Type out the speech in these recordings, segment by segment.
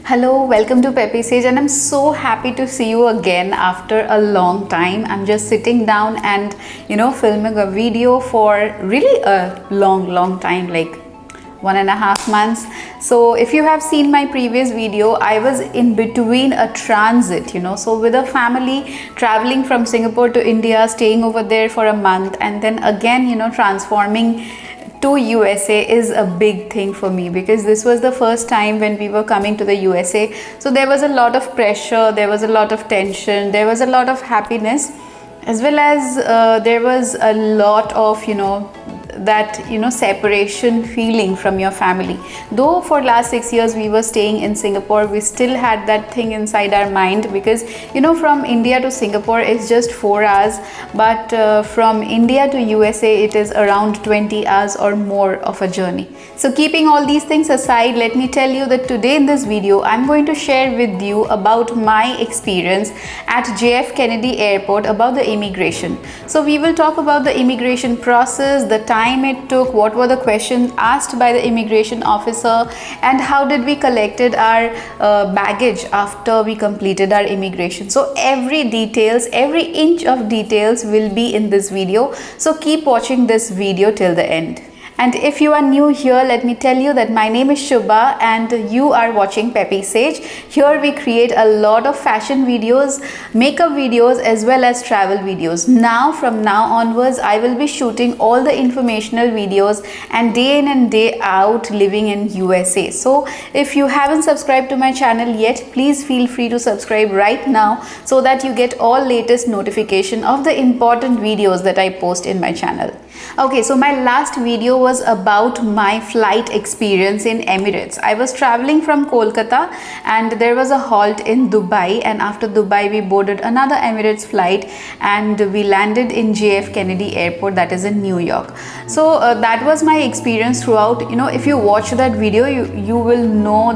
Hello, welcome to Peppy Sage, and I'm so happy to see you again after a long time. I'm just sitting down and filming a video for really a long time, like 1.5 months. So if you have seen my previous video, I was in between a transit, so with a family traveling from Singapore to India, staying over there for a month, and then again transforming to USA is a big thing for me, because this was the first time when we were coming to the USA. So there was a lot of pressure, there was a lot of tension, there was a lot of happiness, as well as there was a lot of that separation feeling from your family. Though for last 6 years we were staying in Singapore, we still had that thing inside our mind, because from India to Singapore is just 4 hours, but from India to USA it is around 20 hours or more of a journey. So keeping all these things aside, let me tell you that today in this video I'm going to share with you about my experience at JFK Kennedy Airport about the immigration. So we will talk about the immigration process, the time it took, what were the questions asked by the immigration officer, and how did we collected our baggage after we completed our immigration. So every inch of details will be in this video, so keep watching this video till the end. And if you are new here, let me tell you that my name is Shubha and you are watching Peppy Sage. Here we create a lot of fashion videos, makeup videos, as well as travel videos. From now onwards, I will be shooting all the informational videos and day in and day out living in USA. So if you haven't subscribed to my channel yet, please feel free to subscribe right now, so that you get all latest notification of the important videos that I post in my channel. Okay, so my last video was about my flight experience in Emirates. I was traveling from Kolkata and there was a halt in Dubai, and after Dubai we boarded another Emirates flight and we landed in JFK Kennedy Airport, that is in New York. So that was my experience throughout. If you watch that video, you will know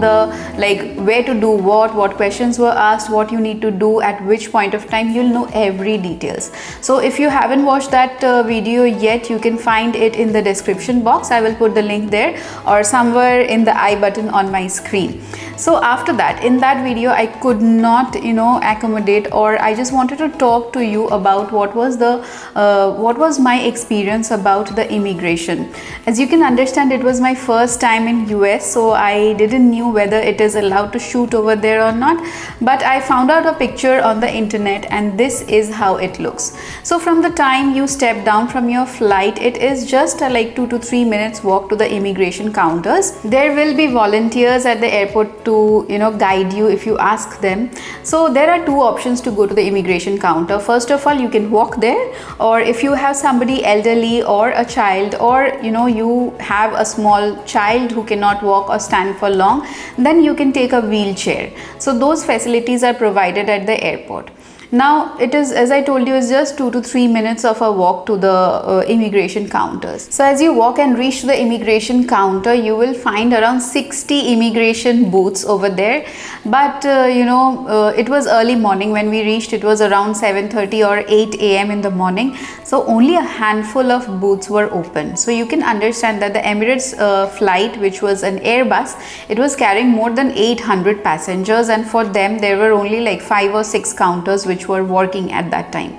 where to do what questions were asked, what you need to do at which point of time. You'll know every details. So if you haven't watched that video yet, you can find it in the description box. I will put the link there or somewhere in the I button on my screen. So after that, in that video I could not accommodate, or I just wanted to talk to you about what was my experience about the immigration. As you can understand, it was my first time in US, so I didn't knew whether it is allowed to shoot over there or not, but I found out a picture on the internet and this is how it looks. So from the time you step down from your flight, it is just like 2 to 3 minutes walk to the immigration counters. There will be volunteers at the airport to guide you if you ask them. So there are two options to go to the immigration counter. First of all, you can walk there, or if you have somebody elderly or a child, or you have a small child who cannot walk or stand for long, then you can take a wheelchair. So those facilities are provided at the airport. Now it is, as I told you, it's just 2 to 3 minutes of a walk to the immigration counters. So as you walk and reach the immigration counter, you will find around 60 immigration booths over there. But it was early morning when we reached. It was around 7:30 or 8 a.m. in the morning. So only a handful of booths were open. So you can understand that the Emirates flight, which was an Airbus, it was carrying more than 800 passengers, and for them there were only like 5 or 6 counters which were working at that time.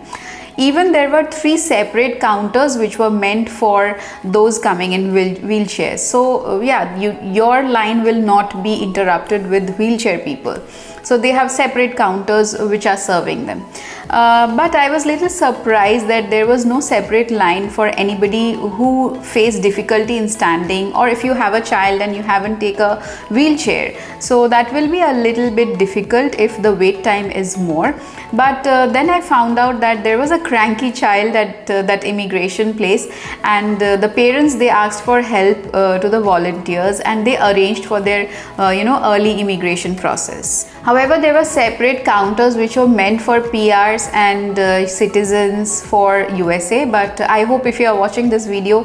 Even there were 3 separate counters which were meant for those coming in wheelchairs. So your line will not be interrupted with wheelchair people. So they have separate counters which are serving them. But I was little surprised that there was no separate line for anybody who faced difficulty in standing, or if you have a child and you haven't taken a wheelchair. So that will be a little bit difficult if the wait time is more. But then I found out that there was a cranky child at that immigration place, and the parents, they asked for help to the volunteers, and they arranged for their early immigration process. However, there were separate counters which were meant for PRs and citizens for USA. But I hope if you are watching this video,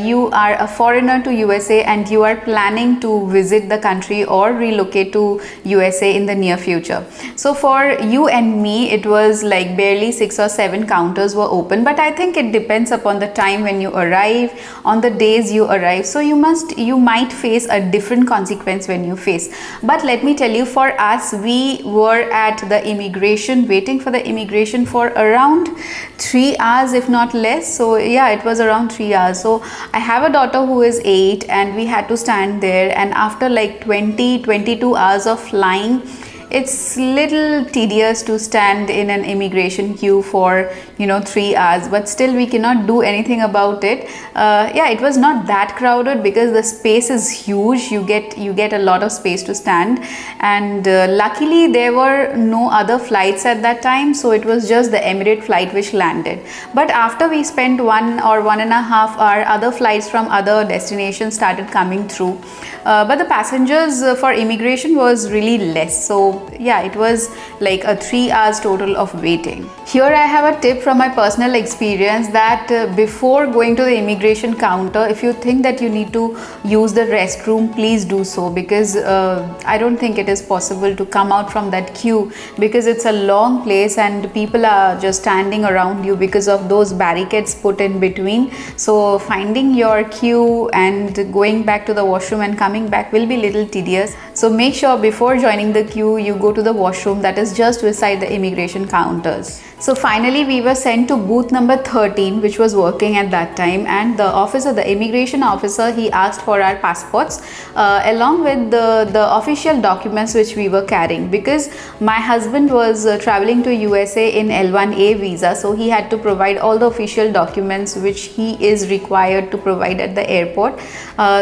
you are a foreigner to USA and you are planning to visit the country or relocate to USA in the near future. So for you and me, it was like barely 6 or 7 7 counters were open, but I think it depends upon the time when you arrive, on the days you arrive. So you might face a different consequence when you face. But let me tell you, for us, we were at the immigration, waiting for the immigration for around 3 hours, if not less. So yeah, it was around 3 hours. So I have a daughter who is 8, and we had to stand there, and after like 22 hours of flying, it's little tedious to stand in an immigration queue for 3 hours, but still we cannot do anything about it. Yeah, it was not that crowded because the space is huge. You get a lot of space to stand, and luckily there were no other flights at that time, so it was just the Emirates flight which landed. But after we spent 1 or 1.5 hour, other flights from other destinations started coming through, but the passengers for immigration was really less. So yeah, it was like a 3 hours total of waiting. Here I have a tip from my personal experience that before going to the immigration counter, if you think that you need to use the restroom, please do so, because I don't think it is possible to come out from that queue, because it's a long place and people are just standing around you because of those barricades put in between. So finding your queue and going back to the washroom and coming back will be little tedious. So make sure before joining the queue you go to the washroom that is just beside the immigration counters. So finally we were sent to booth number 13, which was working at that time, and the immigration officer, he asked for our passports along with the official documents which we were carrying, because my husband was traveling to USA in L1A visa, so he had to provide all the official documents which he is required to provide at the airport.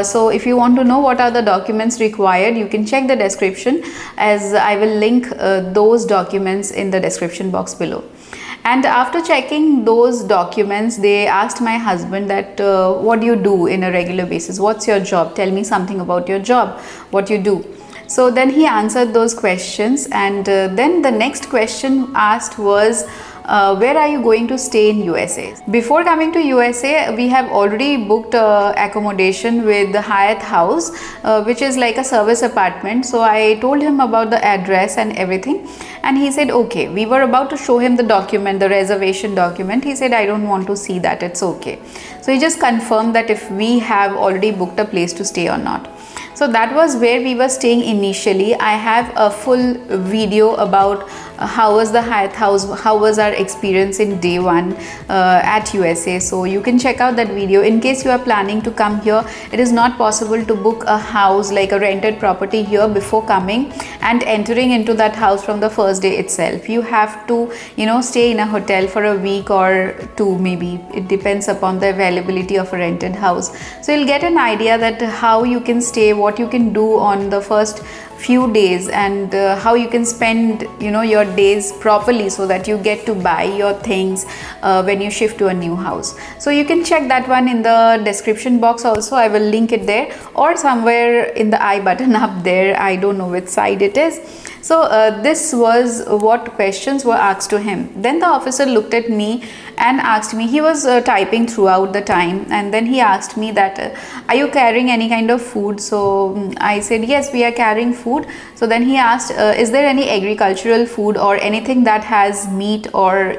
So if you want to know what are the documents required, you can check the description, as I will link those documents in the description box below. And after checking those documents, they asked my husband that what do you do in a regular basis? What's your job? Tell me something about your job, what you do. So then he answered those questions, and then the next question asked was, where are you going to stay in USA? Before coming to USA, we have already booked accommodation with the Hyatt House, which is like a service apartment. So I told him about the address and everything, and he said okay. We were about to show him the document, the reservation document. He said, I don't want to see that, it's okay. So he just confirmed that if we have already booked a place to stay or not. So that was where we were staying initially. I have a full video about how was the Hyatt House, how was our experience in day one at USA. So you can check out that video. In case you are planning to come here, it is not possible to book a house, like a rented property here, before coming and entering into that house from the first day itself. You have to stay in a hotel for a week or two, maybe. It depends upon the availability of a rented house. So you'll get an idea that how you can stay, what you can do on the first few days, and how you can spend your days properly, so that you get to buy your things when you shift to a new house. So you can check that one in the description box also. I will link it there, or somewhere in the I button up there. I don't know which side it is. So this was what questions were asked to him. Then the officer looked at me and asked me, he was typing throughout the time, and then he asked me that are you carrying any kind of food? So I said yes, we are carrying food. So then he asked, is there any agricultural food or anything that has meat or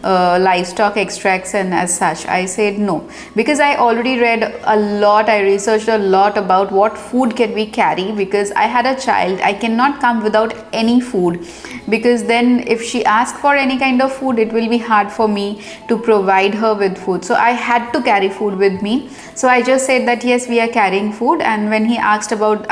livestock extracts and as such? I said no, because I already read a lot, I researched a lot about what food can we carry, because I had a child. I cannot come without any food, because then if she asks for any kind of food, it will be hard for me to provide her with food. So I had to carry food with me. So I just said that yes, we are carrying food. And when he asked about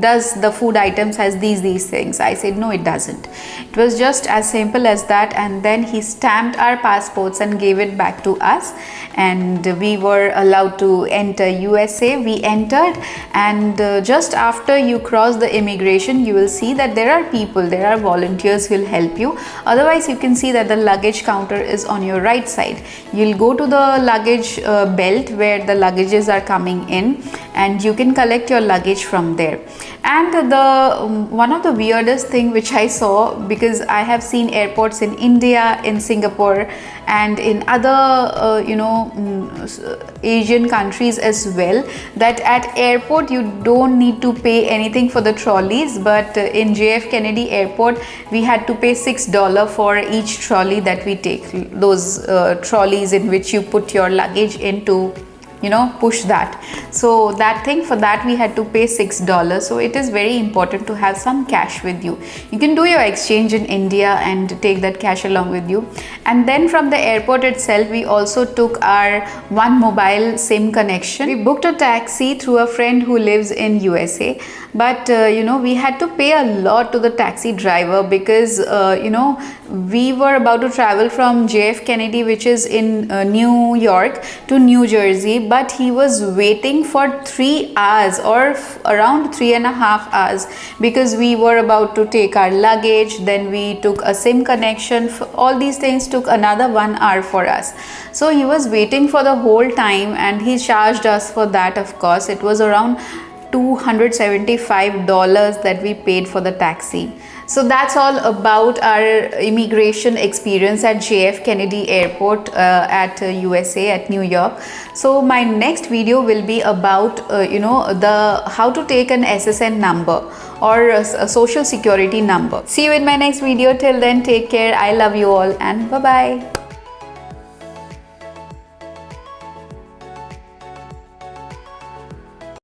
does the food items has these things, I said no, it doesn't. It was just as simple as that. And then he stamped our passports and gave it back to us, and we were allowed to enter USA. We entered, and just after you cross the immigration, you will see that there are people, there are volunteers who will help you. Otherwise, you can see that the luggage counter is on your right side. You'll go to the luggage belt where the luggage luggages are coming in, and you can collect your luggage from there. And one of the weirdest thing which I saw, because I have seen airports in India, in Singapore, and in other Asian countries as well, that at airport you don't need to pay anything for the trolleys, but in JF Kennedy airport we had to pay $6 for each trolley that we take, those trolleys in which you put your luggage into, push that. So that thing, for that we had to pay $6. So it is very important to have some cash with you. You can do your exchange in India and take that cash along with you. And then from the airport itself, we also took our one mobile SIM connection. We booked a taxi through a friend who lives in USA, but we had to pay a lot to the taxi driver, because we were about to travel from JF Kennedy, which is in New York, to New Jersey, but he was waiting for 3 hours or around 3.5 hours, because we were about to take our luggage, then we took a SIM connection. All these things took another 1 hour for us. So he was waiting for the whole time, and he charged us for that. Of course, it was around $275 that we paid for the taxi. So that's all about our immigration experience at JF Kennedy Airport at USA, at New York. So my next video will be about how to take an SSN number, or a social security number. See you in my next video. Till then, take care. I love you all, and bye bye.